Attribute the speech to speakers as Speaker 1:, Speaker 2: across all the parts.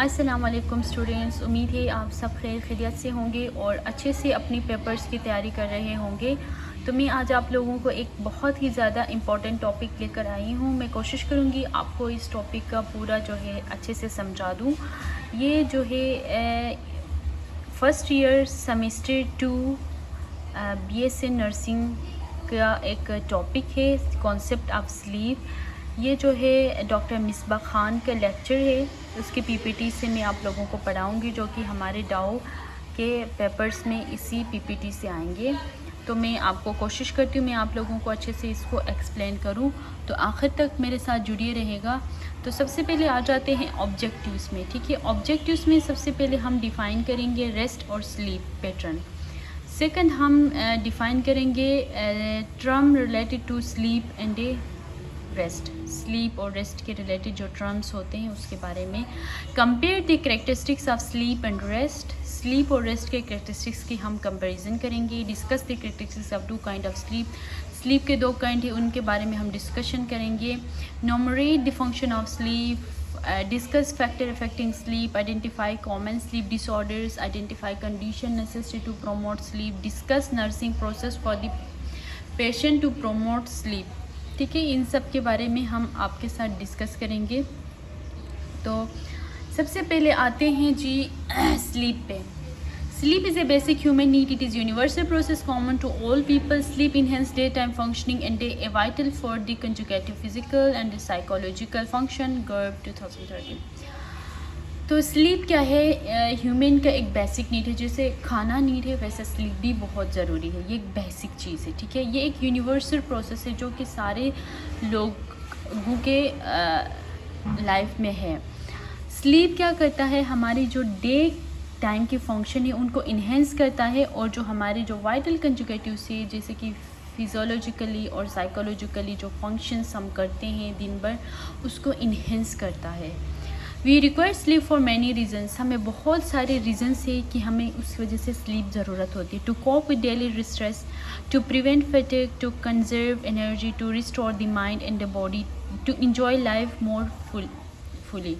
Speaker 1: अस्सलाम वालेकुम स्टूडेंट्स, उम्मीद है आप सब खैर खैरियत से होंगे और अच्छे से अपनी पेपर्स की तैयारी कर रहे होंगे। तो मैं आज आप लोगों को एक बहुत ही ज़्यादा इम्पॉर्टेंट टॉपिक लेकर आई हूँ। मैं कोशिश करूँगी आपको इस टॉपिक का पूरा जो है अच्छे से समझा दूँ। ये जो है first year semester 2 BSc nursing का एक टॉपिक है, कॉन्सेप्ट ऑफ स्लीप। ये जो है डॉक्टर मिसबा ख़ान का लेक्चर है, उसके PPT से मैं आप लोगों को पढ़ाऊँगी, जो कि हमारे डाउ के पेपर्स में इसी PPT से आएंगे। तो मैं आपको कोशिश करती हूँ मैं आप लोगों को अच्छे से इसको एक्सप्लेन करूँ, तो आखिर तक मेरे साथ जुड़िए रहेगा। तो सबसे पहले आ जाते हैं ऑब्जेक्टिव्स में। ठीक है, ऑब्जेक्टिव्स में सबसे पहले हम डिफ़ाइन करेंगे रेस्ट और स्लीप पैटर्न। सेकंड हम डिफ़ाइन करेंगे term related to sleep and rest. Sleep और रेस्ट के रिलेटेड जो टर्म्स होते हैं उसके बारे में। Compare the characteristics of sleep and rest. Sleep और रेस्ट के कैरेक्टरिस्टिक्स की हम कंपैरिजन करेंगे। Discuss the characteristics of two kind of sleep. Sleep के 2 काइंड हैं, उनके बारे में हम डिस्कशन करेंगे। Enumerate the function of sleep. Discuss factor affecting sleep, identify common sleep disorders, identify condition necessary to promote sleep, discuss nursing process for the patient to promote sleep। ठीक है, इन सब के बारे में हम आपके साथ डिस्कस करेंगे। तो सबसे पहले आते हैं जी स्लीप पे। Sleep is a basic human need. It is universal process common to all people. Sleep enhances daytime functioning and is vital for the conjugative physical and psychological function. GERB 2013। तो sleep क्या है? Human का एक basic need है। जैसे खाना need है, वैसे स्लीप भी बहुत ज़रूरी है। ये एक बेसिक चीज़ है। ठीक है, ये एक यूनिवर्सल प्रोसेस है जो कि सारे लोगों के लाइफ में है। स्लीप क्या करता है? हमारी जो डे टाइम की फंक्शन है उनको इन्हेंस करता है, और जो हमारे जो वाइटल कंजुगेटिव से जैसे कि फिज़ोलॉजिकली और साइकोलॉजिकली जो फंक्शंस हम करते हैं दिन भर, उसको इन्हेंस करता है। We require sleep for many reasons. हमें बहुत सारे रीजन्स है कि हमें उस वजह से स्लीप ज़रूरत होती है। To cope with daily stress, to prevent fatigue, to conserve energy, to restore the mind and the body, to enjoy life more fully.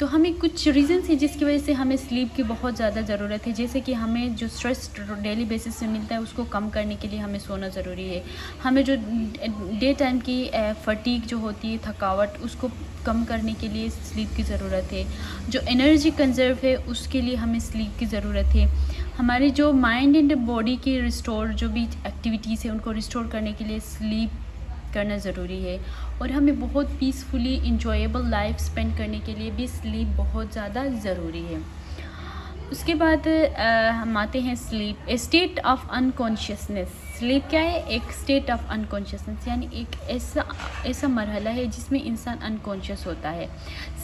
Speaker 1: तो हमें कुछ रीज़न्स हैं जिसकी वजह से हमें स्लीप की बहुत ज़्यादा ज़रूरत है। जैसे कि हमें जो स्ट्रेस डेली बेसिस से मिलता है उसको कम करने के लिए हमें सोना ज़रूरी है। हमें जो डे टाइम की फटीग जो होती है, थकावट, उसको कम करने के लिए स्लीप की ज़रूरत है। जो एनर्जी कंजर्व है उसके लिए हमें स्लीप की ज़रूरत है। हमारी जो माइंड एंड बॉडी की रिस्टोर जो भी एक्टिविटीज़ है उनको रिस्टोर करने के लिए स्लीप करना ज़रूरी है। और हमें बहुत पीसफुली इंजॉयबल लाइफ स्पेंड करने के लिए भी स्लीप बहुत ज़्यादा ज़रूरी है। उसके बाद हम आते हैं sleep, A state of unconsciousness. Sleep क्या है? एक स्टेट ऑफ अनकॉन्शियसनेस, यानी एक ऐसा मरहला है जिसमें इंसान अनकॉन्शियस होता है।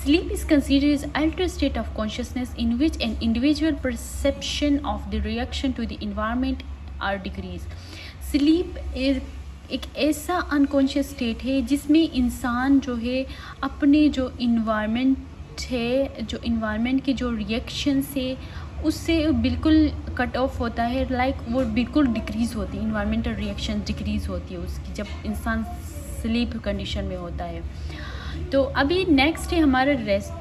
Speaker 1: Sleep is considered as alter state of consciousness in which an individual perception of the reaction to the environment are decrease. Sleep एक ऐसा अनकॉन्शियस स्टेट है जिसमें इंसान जो है अपने जो इन्वायरमेंट है, जो इन्वायरमेंट के जो रिएक्शन है उससे बिल्कुल कट ऑफ होता है। वो बिल्कुल डिक्रीज़ होती है, इन्वायरमेंटल रिएक्शन डिक्रीज़ होती है उसकी जब इंसान स्लीप कंडीशन में होता है। तो अभी नेक्स्ट है हमारा rest.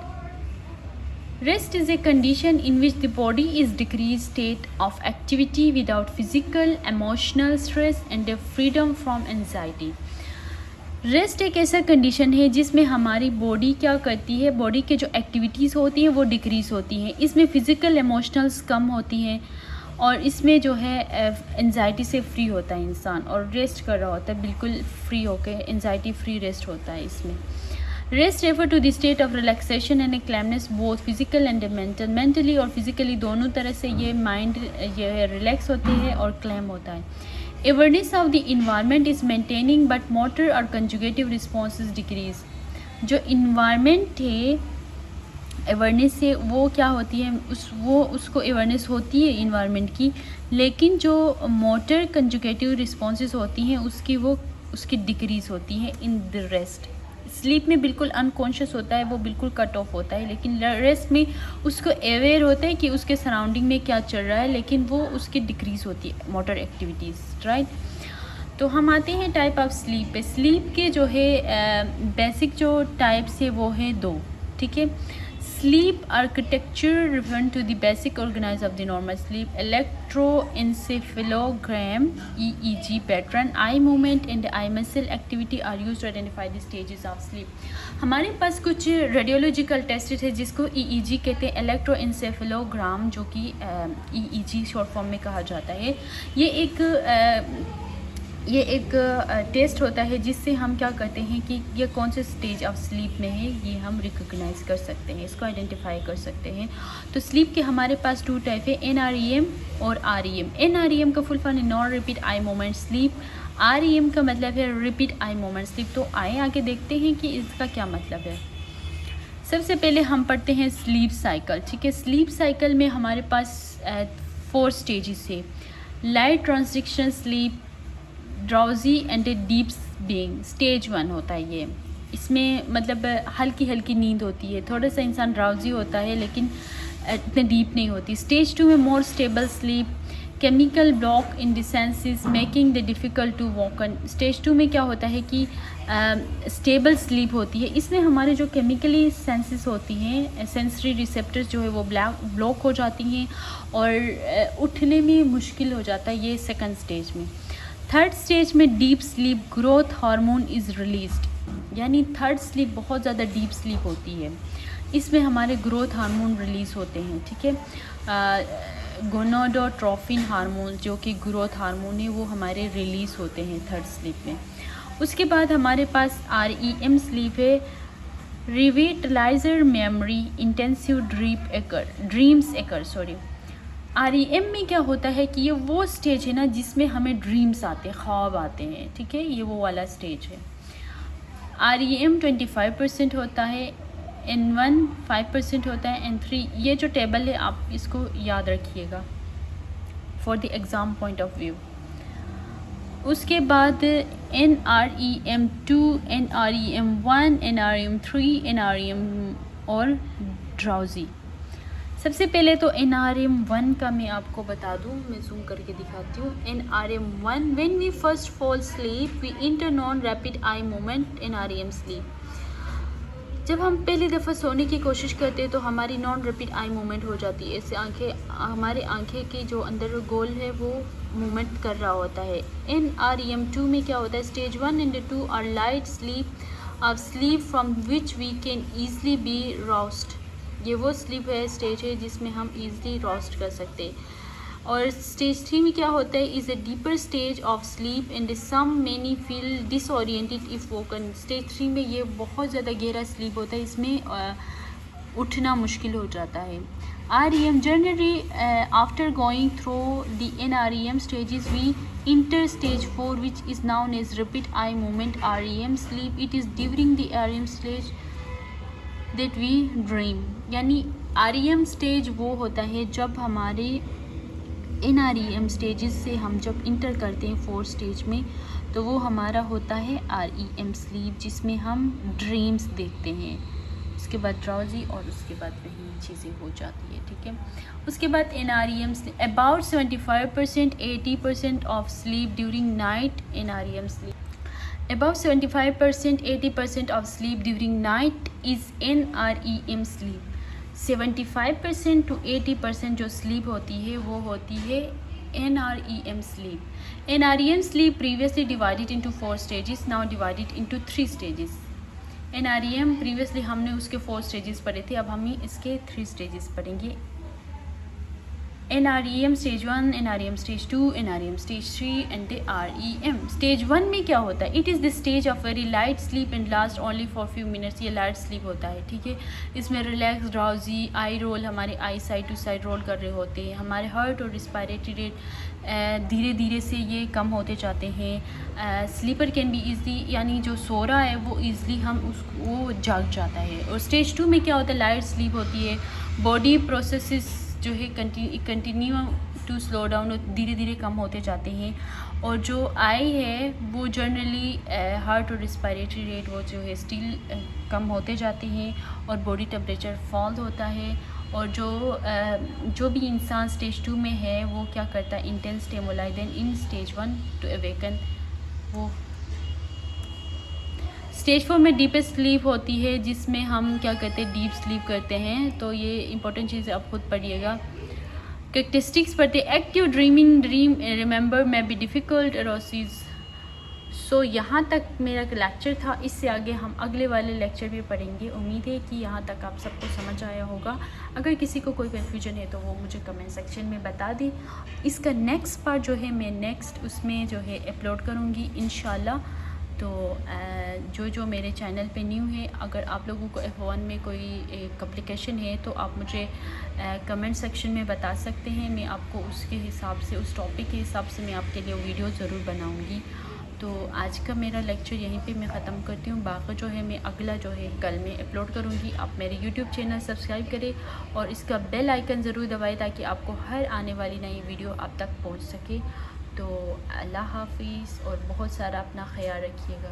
Speaker 1: Rest is a condition in which the body is decreased state of activity without physical, emotional stress and a freedom from anxiety। Rest एक ऐसा कंडीशन है जिसमें हमारी बॉडी क्या करती है, बॉडी के जो एक्टिविटीज़ होती हैं वो डिक्रीज़ होती हैं। इसमें फ़िज़िकल इमोशनल्स कम होती हैं और इसमें जो है एनजाइटी से फ्री होता है इंसान, और रेस्ट कर रहा होता है बिल्कुल फ्री होकर, एनजाइटी फ्री रेस्ट होता है इसमें। Rest refer to the state of relaxation and a calmness both physical and mental. Mentally और फिजिकली दोनों तरह से ये माइंड ये रिलैक्स होते हैं और क्लैम होता है। Awareness of the environment is maintaining but motor और कंजुगेटिव रिस्पॉन्सेज डिक्रीज। जो इन्वायरमेंट है अवेयरनेस से वो क्या होती है, उसको अवेयरनेस होती है इन्वायरमेंट की, लेकिन जो मोटर कंजुगेटिव रिस्पॉन्सेज होती हैं उसकी डिक्रीज़ होती हैं इन द रेस्ट। स्लीप में बिल्कुल अनकॉन्शियस होता है, वो बिल्कुल कट ऑफ होता है, लेकिन रेस्ट में उसको अवेयर होता है कि उसके सराउंडिंग में क्या चल रहा है, लेकिन वो उसकी डिक्रीज़ होती है मोटर एक्टिविटीज़, राइट। तो हम आते हैं टाइप ऑफ स्लीप पे। स्लीप के जो है बेसिक जो टाइप्स है वो है 2। ठीक है, Sleep architecture referring to the basic organs of the normal sleep, electroencephalogram, EEG pattern, eye movement and eye muscle activity are used to identify the stages of sleep. हमारे पास कुछ रेडियोलॉजिकल टेस्ट है जिसको EEG कहते हैं, इलेक्ट्रोएंसेफेलोग्राम, जो कि EEG short form में कहा जाता है। ये एक टेस्ट होता है जिससे हम क्या करते हैं कि ये कौन से स्टेज ऑफ स्लीप में है ये हम रिकॉग्नाइज कर सकते हैं, इसको आइडेंटिफाई कर सकते हैं। तो स्लीप के हमारे पास 2 टाइप है, NREM और REM। NREM का फुल फॉर्म है non repeat I moment sleep, REM का मतलब है रिपीट आई मोमेंट स्लीप। तो आए आगे देखते हैं कि इसका क्या मतलब है। सबसे पहले हम पढ़ते हैं स्लीप साइकिल, ठीक है। स्लीप साइकिल में हमारे पास 4 स्टेजेस है। Light transition sleep, drowsy and deep being, stage 1 होता है ये। इसमें मतलब हल्की हल्की नींद होती है, थोड़ा सा इंसान ड्राउजी होता है लेकिन इतने डीप नहीं होती। स्टेज 2 में more stable sleep, chemical block in the senses making the difficult to waken. Stage 2 में क्या होता है कि स्टेबल स्लीप होती है, इसमें हमारे जो केमिकली सेंसेस होती हैं, सेंसरी रिसेप्टर्स जो है वो ब्लॉक हो जाती हैं और उठने में मुश्किल हो जाता है, ये सेकंड स्टेज में। थर्ड स्टेज में deep sleep, growth hormone is released, यानी थर्ड स्लीप बहुत ज़्यादा डीप स्लीप होती है, इसमें हमारे ग्रोथ हार्मोन रिलीज़ होते हैं, ठीक है। गोनाडोट्रोपिन हार्मोन जो कि ग्रोथ हार्मोन है वो हमारे रिलीज़ होते हैं थर्ड स्लीप में। उसके बाद हमारे पास REM स्लीप है, रिविटलाइजर मेमोरी इंटेंसिव ड्रीम्स एकर। REM में क्या होता है कि ये वो स्टेज है ना जिसमें हमें ड्रीम्स आते हैं, ख्वाब आते हैं, ठीक है, ये वो वाला स्टेज है। REM 25% होता है, N1 5% होता है, N3, ये जो टेबल है आप इसको याद रखिएगा for the exam point of view. उसके बाद NREM2, NREM1, NREM3, NREM और ड्राउजी। सबसे पहले तो NREM1 का मैं आपको बता दूं, मैं जूम करके दिखाती हूँ। NREM1, when we first fall sleep we enter non rapid eye movement NREM sleep. जब हम पहली दफ़ा सोने की कोशिश करते हैं तो हमारी नॉन रैपिड आई मूवमेंट हो जाती है, इससे हमारी आंखें की जो अंदर गोल है वो मूवमेंट कर रहा होता है। NREM2 में क्या होता है, stage 1 and 2 are light sleep of sleep from which we can easily be roused. ये वो स्लीप है, स्टेज है जिसमें हम ईज़िली रोस्ट कर सकते हैं। और स्टेज 3 में क्या होता है, is a deeper stage of sleep and some many feel disoriented if woken. Stage 3 में ये बहुत ज़्यादा गहरा स्लीप होता है, इसमें उठना मुश्किल हो जाता है। REM generally after going through the NREM stages we enter stage 4 which is known as rapid eye movement REM sleep. It is during the REM stage that we dream, यानी REM स्टेज वो होता है जब हमारे NREM stages से हम जब inter करते हैं 4 स्टेज में, तो वो हमारा होता है REM स्लीप, जिसमें हम ड्रीम्स देखते हैं। उसके बाद ड्राउजी और उसके बाद वही चीज़ें हो जाती है, ठीक है। उसके बाद NREM sleep, about 75% 80% of sleep during night NREM sleep. Above 75% 80% of sleep during night is NREM sleep. 75% to 80% जो sleep होती है वो होती है NREM sleep. NREM sleep previously divided into 4 stages, now divided into 3 stages. NREM previously हमने उसके 4 stages पढ़े थे, अब हम इसके 3 stages पढ़ेंगे। NREM stage 1, NREM stage 2, NREM stage 3 and REM। Stage 1 में क्या होता है, it is the stage of very light sleep and last only for few minutes. ये लाइट स्लीप होता है, ठीक है। इसमें रिलैक्स, ड्राउजी, आई रोल, हमारे आई साइड टू साइड रोल कर रहे होते हैं, हमारे हार्ट और रिस्पायरेटरी रेट धीरे धीरे से ये कम होते जाते हैं। स्लीपर कैन बी ईजली, यानी जो सो रहा है वो ईज़िली हम उसको वो जाग जाता है। और स्टेज 2 में क्या होता है, लाइट स्लीप होती है, बॉडी प्रोसेसेस जो है कंटिन्यू टू स्लो डाउन, धीरे धीरे कम होते जाते हैं। और जो आई है वो जनरली हार्ट और रिस्पायरेटरी रेट वो जो है स्टिल कम होते जाते हैं और बॉडी टेम्परेचर फॉल होता है। और जो भी इंसान स्टेज 2 में है वो क्या करता है, intense stimuli than in stage 1 to awaken वो स्टेज 4 में डीपेस्ट स्लीप होती है, जिसमें हम क्या करते हैं, डीप स्लीप करते हैं। तो ये इंपॉर्टेंट चीज़ आप खुद पढ़िएगा। कैरेक्टरिस्टिक्स पढ़ते, एक्टिव ड्रीमिंग, ड्रीम रिमेंबर में बी डिफ़िकल्ट एरोसिस। सो यहाँ तक मेरा लेक्चर था। इससे आगे हम अगले वाले लेक्चर भी पढ़ेंगे। उम्मीद है कि यहाँ तक आप सबको समझ आया होगा। अगर किसी को कोई कन्फ्यूजन है तो वो मुझे कमेंट सेक्शन में बता दी। इसका नेक्स्ट पार्ट जो है मैं नेक्स्ट उसमें जो है अपलोड करूँगी इंशाल्लाह। तो जो मेरे चैनल पे न्यू है, अगर आप लोगों को F1 में कोई कॉम्प्लिकेशन है तो आप मुझे कमेंट सेक्शन में बता सकते हैं। मैं आपको उसके हिसाब से, उस टॉपिक के हिसाब से मैं आपके लिए वीडियो ज़रूर बनाऊंगी। तो आज का मेरा लेक्चर यहीं पे मैं ख़त्म करती हूँ। बाकी जो है मैं अगला जो है कल मैं अपलोड करूँगी। आप मेरे यूट्यूब चैनल सब्सक्राइब करें और इसका बेल आइकन ज़रूर दबाएं ताकि आपको हर आने वाली नई वीडियो आप तक पहुँच सके। तो अल्लाह हाफिज़ और बहुत सारा अपना ख्याल रखिएगा।